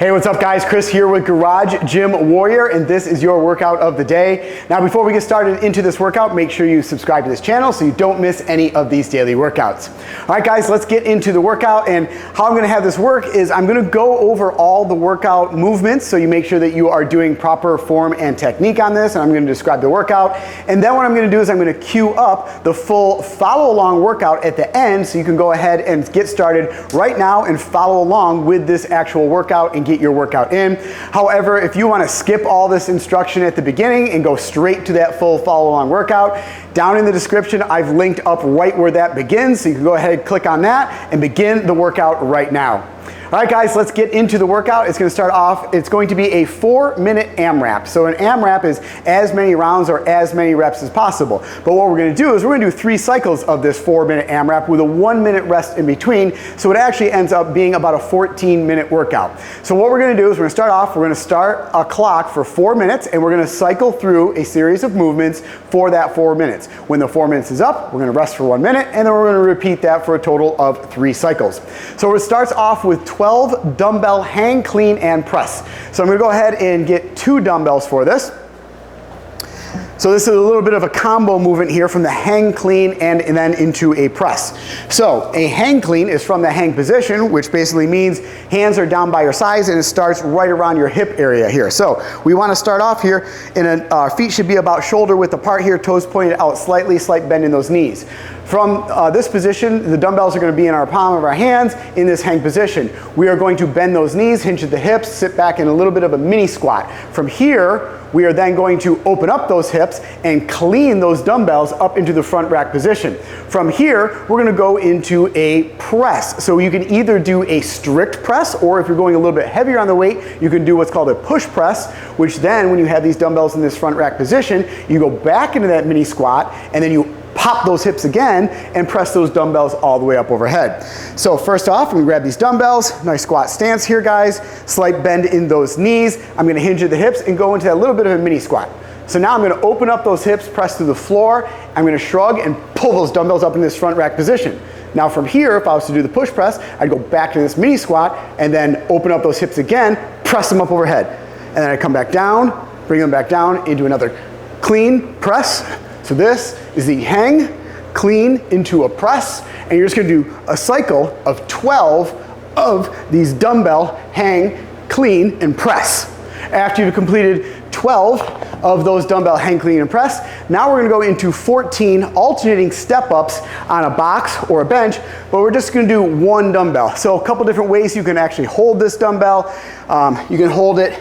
Hey, what's up guys? Chris here with Garage Gym Warrior, and this is your workout of the day. Now before we get started into this workout, make sure you subscribe to this channel so you don't miss any of these daily workouts. All right guys, let's get into the workout, and how I'm gonna have this work is I'm gonna go over all the workout movements so you make sure that you are doing proper form and technique on this, and I'm gonna describe the workout. And then what I'm gonna do is I'm gonna cue up the full follow along workout at the end so you can go ahead and get started right now and follow along with this actual workout and get your workout in. However, if you want to skip all this instruction at the beginning and go straight to that full follow along workout, down in the description I've linked up right where that begins, so you can go ahead and click on that and begin the workout right now. All right guys, let's get into the workout. It's going to start off, it's going to be a 4-minute AMRAP. So an AMRAP is as many rounds or as many reps as possible. But what we're going to do is we're going to do 3 cycles of this 4-minute AMRAP with a 1-minute rest in between. So it actually ends up being about a 14-minute workout. So what we're going to do is we're going to start off, we're going to start a clock for 4 minutes, and we're going to cycle through a series of movements for that 4 minutes. When the 4 minutes is up, we're going to rest for 1 minute, and then we're going to repeat that for a total of 3 cycles. So it starts off with 12 dumbbell hang, clean, and press. So I'm going to go ahead and get 2 dumbbells for this. So this is a little bit of a combo movement here from the hang clean and then into a press. So a hang clean is from the hang position, which basically means hands are down by your sides and it starts right around your hip area here. So we want to start off here, and our feet should be about shoulder width apart here, toes pointed out slightly, slight bend in those knees. From this position, the dumbbells are going to be in our palm of our hands in this hang position. We are going to bend those knees, hinge at the hips, sit back in a little bit of a mini squat. From here, we are then going to open up those hips and clean those dumbbells up into the front rack position. From here, we're going to go into a press. So you can either do a strict press, or if you're going a little bit heavier on the weight, you can do what's called a push press, which then when you have these dumbbells in this front rack position, you go back into that mini squat and then you pop those hips again and press those dumbbells all the way up overhead. So first off, we grab these dumbbells, nice squat stance here guys, slight bend in those knees. I'm going to hinge at the hips and go into that little bit of a mini squat. So now I'm going to open up those hips, press through the floor. I'm going to shrug and pull those dumbbells up in this front rack position. Now from here, if I was to do the push press, I'd go back to this mini squat and then open up those hips again, press them up overhead. And then I come back down, bring them back down into another clean press. So this is the hang, clean into a press, and you're just going to do a cycle of 12 of these dumbbell hang, clean, and press. After you've completed 12 of those dumbbell hang, clean, and press, now we're going to go into 14 alternating step-ups on a box or a bench, but we're just going to do 1 dumbbell. So a couple different ways you can actually hold this dumbbell. You can hold it,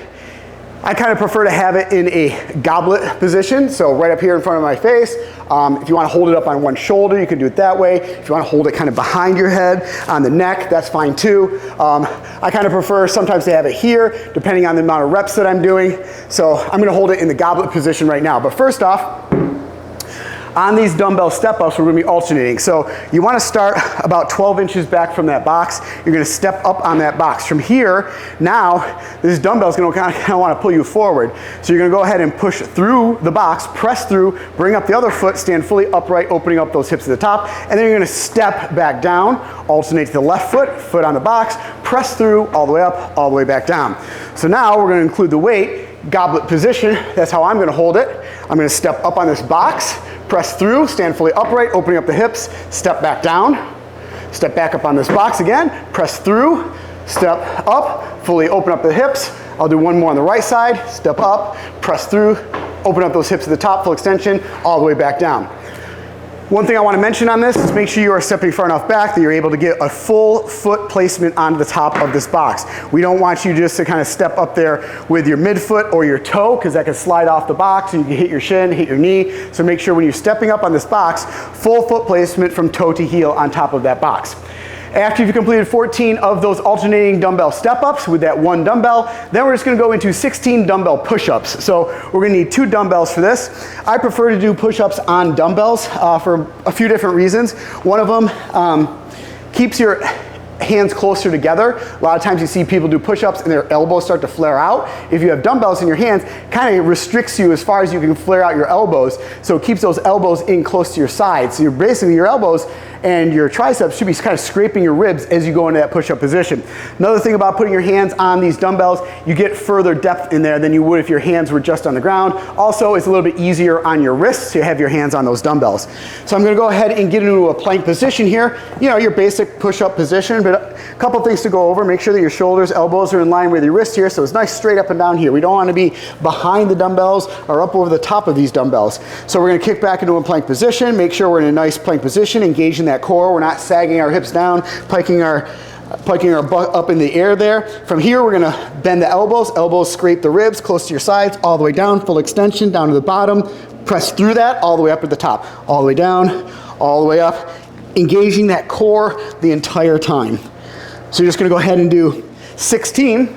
I kind of prefer to have it in a goblet position, so right up here in front of my face. If you want to hold it up on one shoulder, you can do it that way. If you want to hold it kind of behind your head, on the neck, that's fine too. I kind of prefer sometimes to have it here, depending on the amount of reps that I'm doing. So I'm going to hold it in the goblet position right now. But first off, on these dumbbell step-ups, we're going to be alternating. So you want to start about 12 inches back from that box. You're going to step up on that box. From here, now, this dumbbell is going to kind of want to pull you forward. So you're going to go ahead and push through the box, press through, bring up the other foot, stand fully upright, opening up those hips at the top, and then you're going to step back down, alternate to the left foot, foot on the box, press through, all the way up, all the way back down. So now we're going to include the weight, goblet position. That's how I'm going to hold it. I'm going to step up on this box, press through, stand fully upright, opening up the hips, step back down, step back up on this box again, press through, step up, fully open up the hips. I'll do one more on the right side, step up, press through, open up those hips at the top, full extension, all the way back down. One thing I want to mention on this is make sure you are stepping far enough back that you're able to get a full foot placement onto the top of this box. We don't want you just to kind of step up there with your midfoot or your toe, because that can slide off the box and you can hit your shin, hit your knee. So make sure when you're stepping up on this box, full foot placement from toe to heel on top of that box. After you've completed 14 of those alternating dumbbell step-ups with that 1 dumbbell, then we're just going to go into 16 dumbbell push-ups. So we're going to need 2 dumbbells for this. I prefer to do push-ups on dumbbells for a few different reasons. One of them keeps your hands closer together. A lot of times you see people do push-ups and their elbows start to flare out. If you have dumbbells in your hands, kind of restricts you as far as you can flare out your elbows, so it keeps those elbows in close to your sides. So you're basically, your elbows and your triceps should be kind of scraping your ribs as you go into that push-up position. Another thing about putting your hands on these dumbbells, you get further depth in there than you would if your hands were just on the ground. Also, it's a little bit easier on your wrists to have your hands on those dumbbells. So I'm gonna go ahead and get into a plank position here. You know, your basic push-up position, but a couple things to go over. Make sure that your shoulders, elbows are in line with your wrists here, so it's nice straight up and down here. We don't wanna be behind the dumbbells or up over the top of these dumbbells. So we're gonna kick back into a plank position, make sure we're in a nice plank position, engaging that core. We're not sagging our hips down, piking our butt up in the air there. From here, we're gonna bend the elbows scrape the ribs close to your sides, all the way down, full extension, down to the bottom. Press through that, all the way up to the top. All the way down, all the way up. Engaging that core the entire time. So you're just gonna go ahead and do 16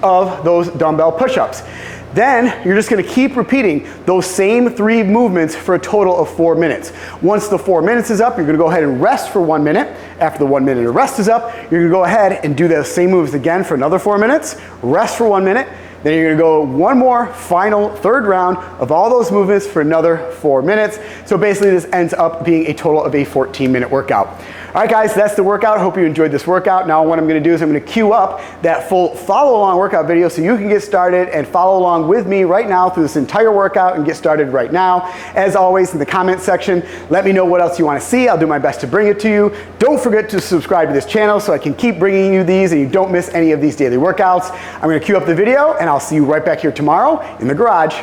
of those dumbbell push-ups. Then you're just gonna keep repeating those same 3 movements for a total of 4 minutes. Once the 4 minutes is up, you're gonna go ahead and rest for 1 minute. After the 1 minute of rest is up, you're gonna go ahead and do those same moves again for another 4 minutes, rest for 1 minute, then you're gonna go one more final 3rd round of all those movements for another 4 minutes. So basically this ends up being a total of a 14-minute workout. All right guys, that's the workout. Hope you enjoyed this workout. Now what I'm gonna do is I'm gonna queue up that full follow along workout video so you can get started and follow along with me right now through this entire workout and get started right now. As always, in the comment section, let me know what else you wanna see. I'll do my best to bring it to you. Don't forget to subscribe to this channel so I can keep bringing you these and you don't miss any of these daily workouts. I'm gonna queue up the video and I'll see you right back here tomorrow in the garage.